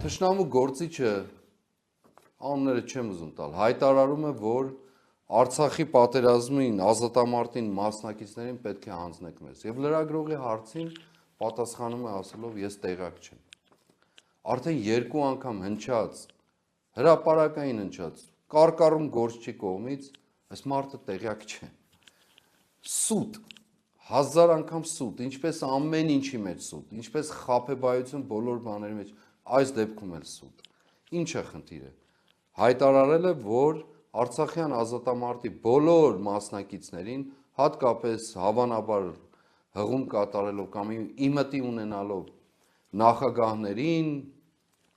Թշնամու գործիչը անունները չեմ ուզում տալ, հայտարարում է, որ Արցախի պատերազմին, ազատամարտին մասնակիցներին պետք է հանձնեք մեզ։ Եվ լրագրողի հարցին պատասխանում է ասելով ես տեղյակ չեմ։ Արդեն երկու անգամ հնչած, հրապարակային հնչած, կարկառում գործչի կողմից այս մարդը տեղյակ չէ։ Սուտ, հազար անգամ սուտ, ինչպես ամեն ինչի մեջ սուտ, ինչպես խաբեբայություն բոլոր բաների մեջ, այս դեպքում էլ սուտ։ Ինչ է խնդիրը։ Հայտարարել է, որ Արցախյան ազատամարտի բոլոր մասնակիցներին, հատկապես հավանաբար հղում կատարելով կամ իմտի ունենալով նախագահներին,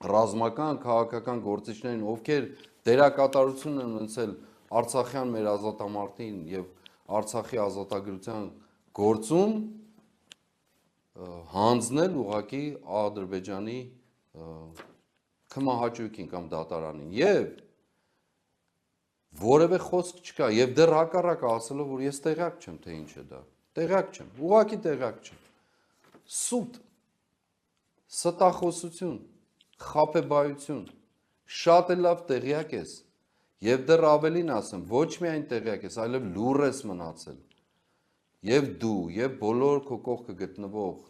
ռազմական, քաղաքական գործիչներին, ովքեր դերակատարություն են ունեցել Արցախյան մեր ազատամարտին եւ Արցախի ազատագրության գործում, հանձնել ուղղակի Ադրբեջանի քմահաճույքին կամ դատարանին եւ որևէ խոսք չկա եւ դեռ հակառակը ասելով որ ես տեղյակ չեմ թե ինչ է դա տեղյակ չեմ ուղղակի տեղյակ չեմ սուտ ստախոսություն խաբեբայություն շատ է լավ տեղյակ ես եւ դեռ ավելին ասեմ ոչ միայն տեղյակ ես այլև լուռ ես մնացել եւ դու եւ բոլոր քո կողքը գտնվող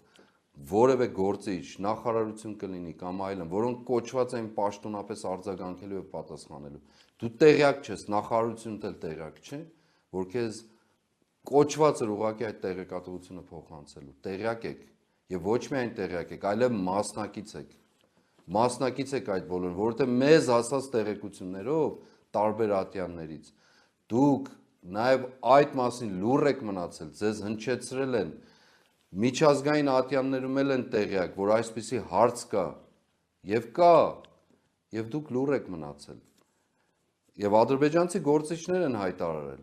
որևէ գործիչ նախարարություն կլինի կամ այլն, որոնք կոչված են պաշտոնապես արձագանքելու եւ պատասխանելու։ Դու տեղյակ չես, նախարարությունն էլ տեղյակ չէ, որ քեզ կոչված էր ուղղակի այդ տեղեկատվությունը փոխանցելու։ Տեղյակ եք եւ ոչ միայն տեղյակ եք, այլև մասնակից եք։ Մասնակից եք այդ բոլորը, որովհետեւ մեզ հասած տեղեկություններով տարբեր ատյաններից դուք նաեւ այդ մասին լուռ եք մնացել, ձեզ հնչեցրել են միջազգային ատյաններում էլ են տեղյակ, որ այսպիսի հարց կա, եւ դուք լուռ եք մնացել։ Եվ ադրբեջանցի գործիչներ են հայտարարել,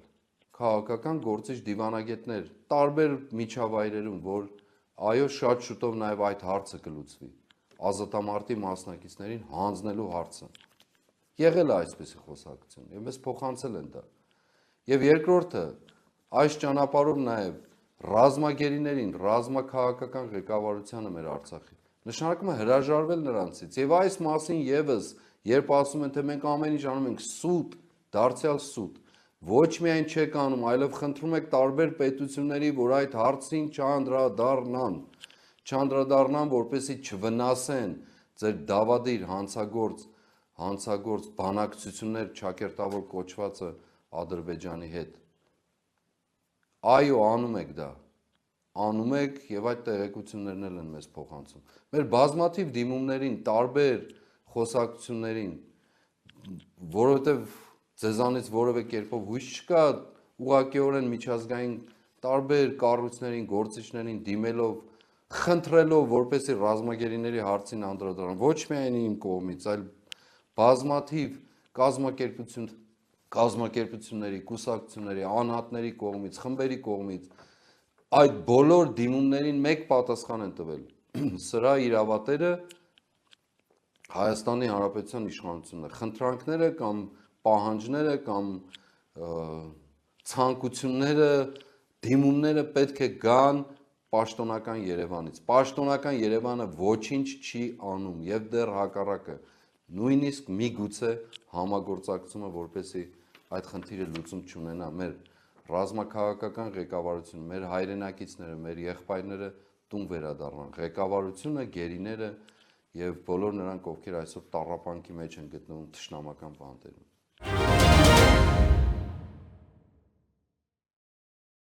քաղաքական գործիչ դիվանագետներ, տարբեր միջավայրերում, որ այո, շատ շուտով նաեւ այդ հարցը կլուծվի, ազատամարտի մասնակիցներին հանձնելու հարցը։ Եղել է այսպիսի խոսակցություն, եւ մեզ փոխանցել են դա։ Եվ երկրորդը, այս ճանապարհով նաեւ ռազմագերիներին, ռազմաքաղաքական ղեկավարությանը մեր Արցախի նշանակում է հրաժարվել նրանցից եւ այս մասին եւս երբ ասում են թե մենք ամեն ինչ անում ենք սուտ, դարձյալ սուտ, ոչ միայն չեք անում, այլև խնդրում եք տարբեր պետությունների, որ այդ հարցին չանդրադառնան, որպեսզի չվնասեն ձեր դավադիր հանցագործ բանակցություններ ճակերտավոր կոչվածը Ադրբեջանի հետ։ Այո, անում եք դա, անում եք եւ այդ տեղեկություններն էլ են մեզ փոխանցում։ Մեր բազմաթիվ դիմումներին, տարբեր խոսակցություններին, որովհետեւ ձեզանից որևէ կերպով հույս չկա, ուղղակիորեն միջազգային տարբեր կառույցներին, գործիչներին դիմելով, խնդրելով, որպեսզի ռազմագերիների հարցին անդրադառնան, ոչ միայն իմ կողմից, այլ բազմաթիվ կազմակերպությունների, կուսակցությունների, անհատների կողմից, խմբերի կողմից այդ բոլոր դիմումներին մեկ պատասխան են տվել։ Սրա իրավատերը Հայաստանի Հանրապետության իշխանությունն է։ Խնդրանքները կամ պահանջները կամ ցանկությունները, դիմումները պետք է գան պաշտոնական Երևանից։ Պաշտոնական Երևանը ոչինչ չի անում եւ դեռ հակառակը, նույնիսկ միգուցե համագործակցումը, որպեսզի այդ խնդիրը լուծում չունենա մեր ռազմաքաղաքական ղեկավարությունը, մեր հայրենակիցները, մեր եղբայրները տուն վերադառնան, ղեկավարությունը, գերիները եւ բոլոր նրանք, ովքեր այսօր տառապանքի մեջ են գտնվում թշնամական բանտերում։